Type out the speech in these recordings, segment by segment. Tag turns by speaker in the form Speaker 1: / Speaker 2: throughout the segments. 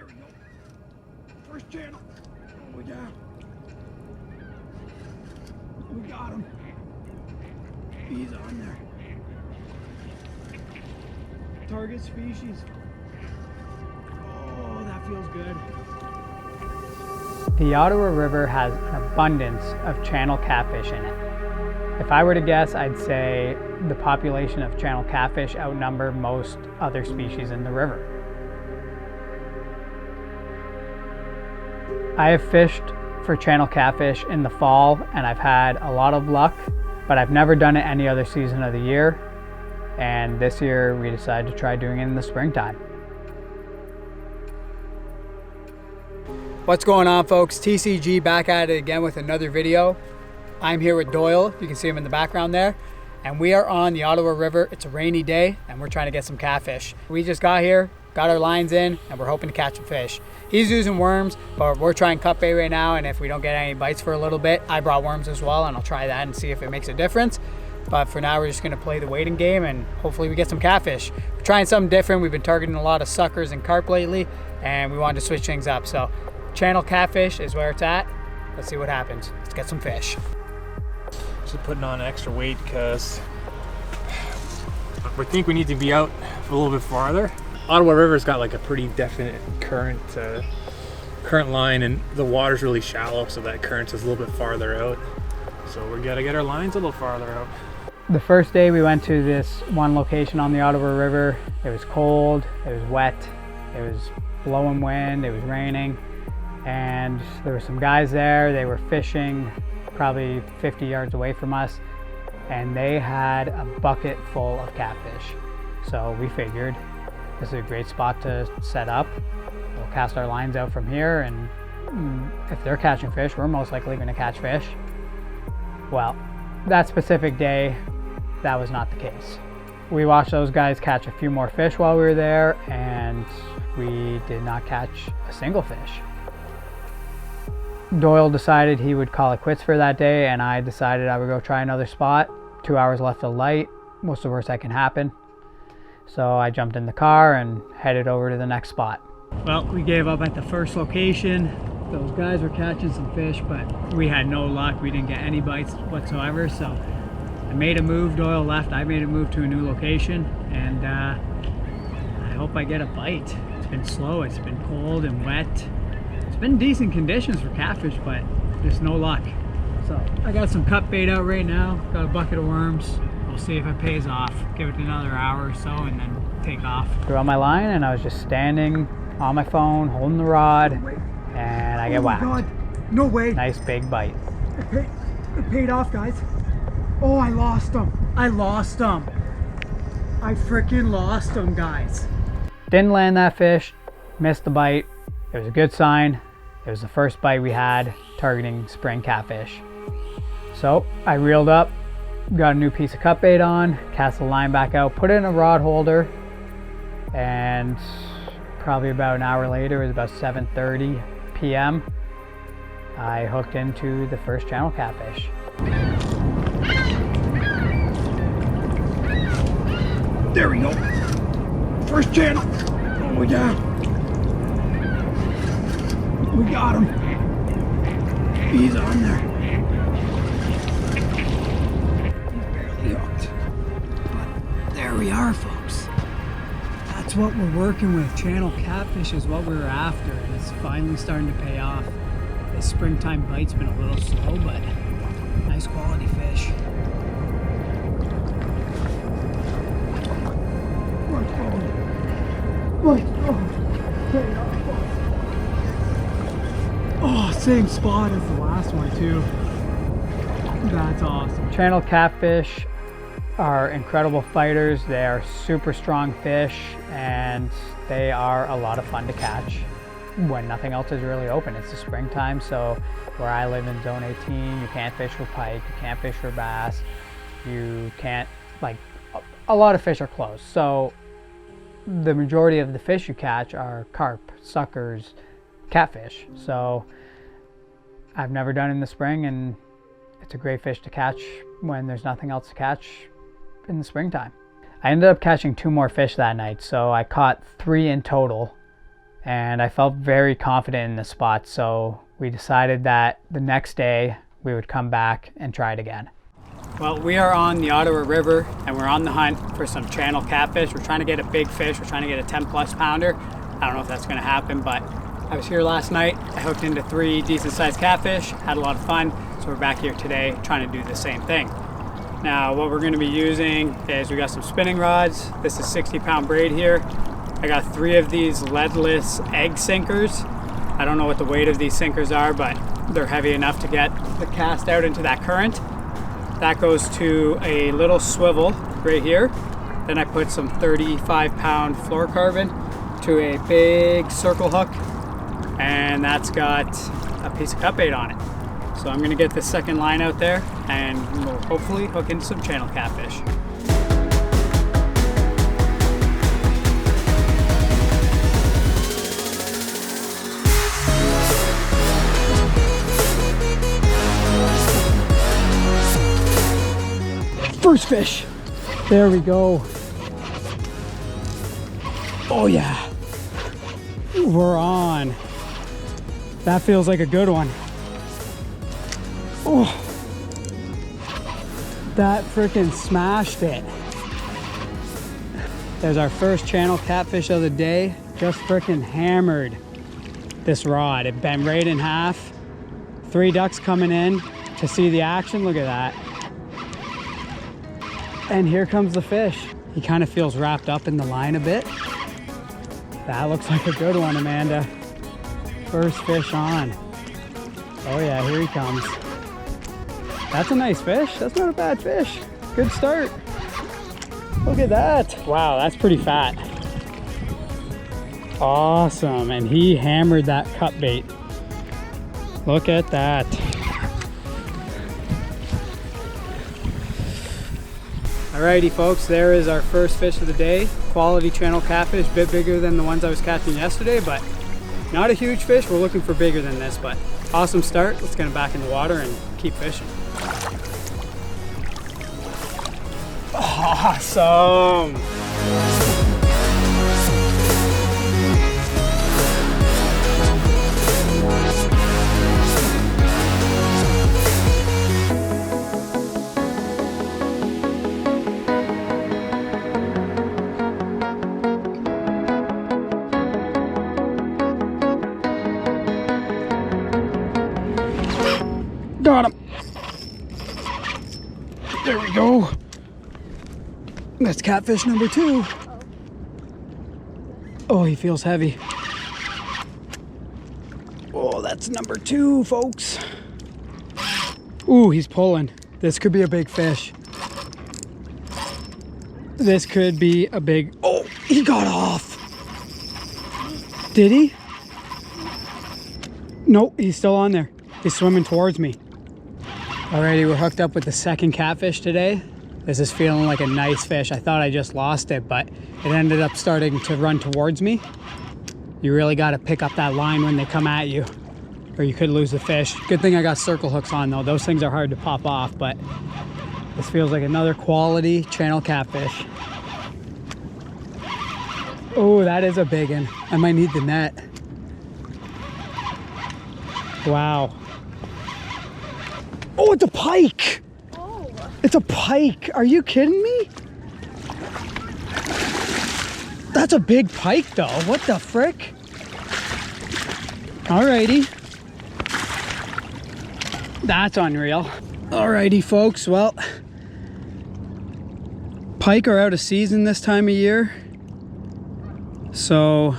Speaker 1: There we go. First channel. Oh yeah. We got him. He's on there. Target species. Oh, that feels good.
Speaker 2: The Ottawa River has an abundance of channel catfish in it. If I were to guess, I'd say the population of channel catfish outnumber most other species in the river. I have fished for channel catfish in the fall and I've had a lot of luck, but I've never done it any other season of the year. And this year we decided to try doing it in the springtime. What's going on, folks? TCG back at it again with another video. I'm here with Doyle. You can see him in the background there. And we are on the Ottawa River. It's a rainy day and we're trying to get some catfish. We just got here, got our lines in, and we're hoping to catch some fish. He's using worms, but we're trying cut bait right now, and if we don't get any bites for a little bit, I brought worms as well, and I'll try that and see if it makes a difference. But for now, we're just gonna play the waiting game and hopefully we get some catfish. We're trying something different. We've been targeting a lot of suckers and carp lately, and we wanted to switch things up. So channel catfish is where it's at. Let's see what happens. Let's get some fish.
Speaker 3: Just putting on extra weight because we think we need to be out a little bit farther. Ottawa River's got like a pretty definite current line, and the water's really shallow, so that current is a little bit farther out. So we gotta get our lines a little farther out.
Speaker 2: The first day we went to this one location on the Ottawa River. It was cold, it was wet, it was blowing wind, it was raining, and there were some guys there. They were fishing probably 50 yards away from us, and they had a bucket full of catfish. So we figured this is a great spot to set up. We'll cast our lines out from here, and if they're catching fish, we're most likely going to catch fish. Well, that specific day, that was not the case. We watched those guys catch a few more fish while we were there, and we did not catch a single fish. Doyle decided he would call it quits for that day, and I decided I would go try another spot. 2 hours left of light. What's the worst that can happen? So I jumped in the car and headed over to the next spot. Well, we gave up at the first location. Those guys were catching some fish, but we had no luck. We didn't get any bites whatsoever. So I made a move. Doyle left. I made a move to a new location, and I hope I get a bite. It's been slow. It's been cold and wet. It's been decent conditions for catfish, but just no luck. So I got some cut bait out right now. Got a bucket of worms. We'll see if it pays off. Give it another hour or so and then take off. Threw on my line and I was just standing on my phone, holding the rod, and I get whacked.
Speaker 1: God. No way.
Speaker 2: Nice big bite.
Speaker 1: It paid off, guys. Oh, I lost him. I lost him. I freaking lost him, guys.
Speaker 2: Didn't land that fish. Missed the bite. It was a good sign. It was the first bite we had targeting spring catfish. So I reeled up, got a new piece of cut bait on, cast the line back out, put it in a rod holder, and probably about an hour later, it was about 7:30 p.m. I hooked into the first channel catfish.
Speaker 1: There we go. First channel. Oh yeah. We got him. He's on there. He's barely hooked. But there we are, folks. That's what we're working with. Channel catfish is what we were after, and it's finally starting to pay off. This springtime bite's been a little slow, but nice quality fish. Oh, same spot as the last one too. That's awesome.
Speaker 2: Channel catfish are incredible fighters. They are super strong fish, and they are a lot of fun to catch when nothing else is really open. It's the springtime, so where I live in zone 18, you can't fish for pike, you can't fish for bass, you can't, like, a lot of fish are closed. So the majority of the fish you catch are carp, suckers, catfish. So I've never done it in the spring, and it's a great fish to catch when there's nothing else to catch in the springtime. I ended up catching 2 more fish that night, so I caught 3 in total and I felt very confident in the spot, so we decided that the next day we would come back and try it again. Well, we are on the Ottawa River and we're on the hunt for some channel catfish. We're trying to get a big fish. We're trying to get a 10+ pounder. I don't know if that's going to happen, but I was here last night. I hooked into 3 decent sized catfish, had a lot of fun. So we're back here today trying to do the same thing. Now what we're going to be using is we got some spinning rods. This is 60-pound braid here. I got 3 of these leadless egg sinkers. I don't know what the weight of these sinkers are, but they're heavy enough to get the cast out into that current. That goes to a little swivel right here. Then I put some 35-pound fluorocarbon to a big circle hook, and that's got a piece of cut bait on it. So I'm gonna get the second line out there and we'll hopefully hook into some channel catfish. First fish. There we go. Oh yeah. We're on. That feels like a good one. Oh, that freaking smashed it. There's our first channel catfish of the day. Just freaking hammered this rod. It bent right in half. 3 ducks coming in to see the action. Look at that. And here comes the fish. He kind of feels wrapped up in the line a bit. That looks like a good one, Amanda. First fish on. Oh yeah, here he comes. That's a nice fish. That's not a bad fish. Good start. Look at that. Wow, that's pretty fat. Awesome. And he hammered that cut bait. Look at that. Alrighty folks, there is our first fish of the day. Quality channel catfish, a bit bigger than the ones I was catching yesterday, but not a huge fish. We're looking for bigger than this, but awesome start. Let's get him back in the water and keep fishing. Awesome. Got him. There we go. That's catfish number 2. Oh, he feels heavy. Oh, that's number 2, folks. Ooh, he's pulling. This could be a big fish. This could be a big... Oh, he got off. Did he? Nope, he's still on there. He's swimming towards me. Alrighty, we're hooked up with the second catfish today. This is feeling like a nice fish. I thought I just lost it, but it ended up starting to run towards me. You really got to pick up that line when they come at you, or you could lose the fish. Good thing I got circle hooks on though. Those things are hard to pop off, but this feels like another quality channel catfish. Oh, that is a big one. I might need the net. Wow. Oh, it's a pike. Oh. It's a pike. Are you kidding me? That's a big pike though. What the frick? Alrighty. That's unreal. Alrighty folks, well, pike are out of season this time of year, so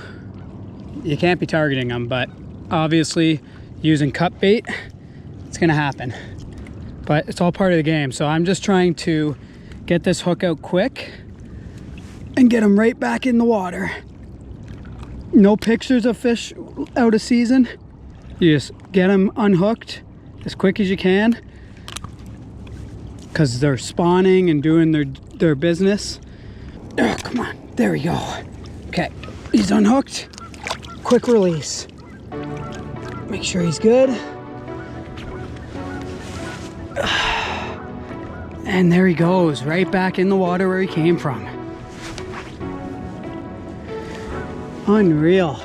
Speaker 2: you can't be targeting them, but obviously using cut bait, it's gonna happen. But it's all part of the game, so I'm just trying to get this hook out quick and get them right back in the water. No pictures of fish out of season. You just get them unhooked as quick as you can because they're spawning and doing their business. Oh, come on, there we go. Okay, he's unhooked. Quick release. Make sure he's good. And there he goes, right back in the water where he came from. Unreal.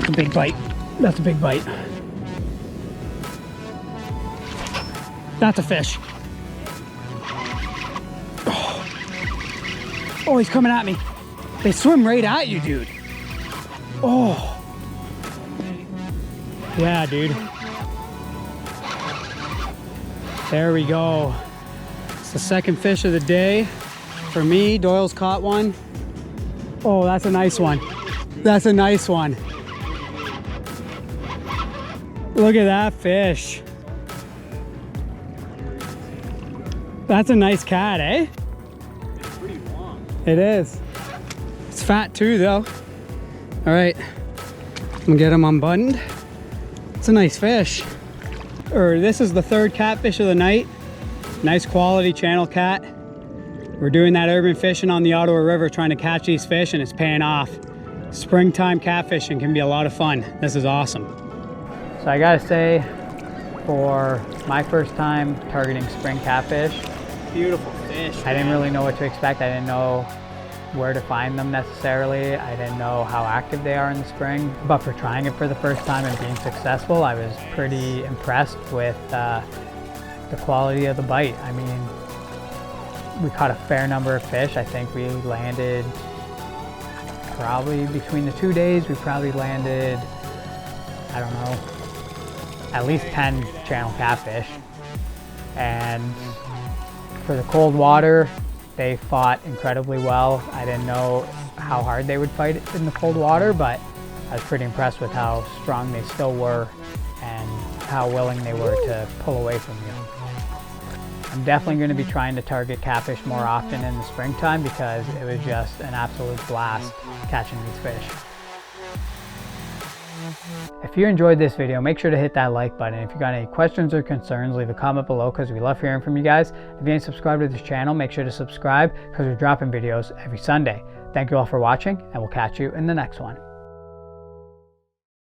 Speaker 1: That's a big bite. That's a big bite. That's a fish. Oh, he's coming at me. They swim right at you, dude. Oh. Yeah, dude. There we go. It's the second fish of the day. For me, Doyle's caught one. Oh, that's a nice one. That's a nice one. Look at that fish. That's a nice cat, eh?
Speaker 3: It's pretty long.
Speaker 1: It is. It's fat too, though. All right, I'm gonna get him unbuttoned. It's a nice fish. This is the third catfish of the night. Nice quality channel cat. We're doing that urban fishing on the Ottawa River, trying to catch these fish, and it's paying off. Springtime catfishing can be a lot of fun. This is awesome.
Speaker 2: So I gotta say, for my first time targeting spring catfish,
Speaker 1: Beautiful fish.
Speaker 2: I didn't really know what to expect. I didn't know where to find them necessarily. I didn't know how active they are in the spring. But for trying it for the first time and being successful, I was pretty impressed with the quality of the bite. I mean, we caught a fair number of fish. I think we landed, probably between the 2 days, we probably landed, I don't know, at least 10 channel catfish. And for the cold water, they fought incredibly well. I didn't know how hard they would fight in the cold water, but I was pretty impressed with how strong they still were and how willing they were to pull away from you. I'm definitely going to be trying to target catfish more often in the springtime because it was just an absolute blast catching these fish. If you enjoyed this video, make sure to hit that like button. If you got any questions or concerns, leave a comment below because we love hearing from you guys. If you ain't subscribed to this channel, make sure to subscribe because we're dropping videos every Sunday. Thank you all for watching, and we'll catch you in the next one.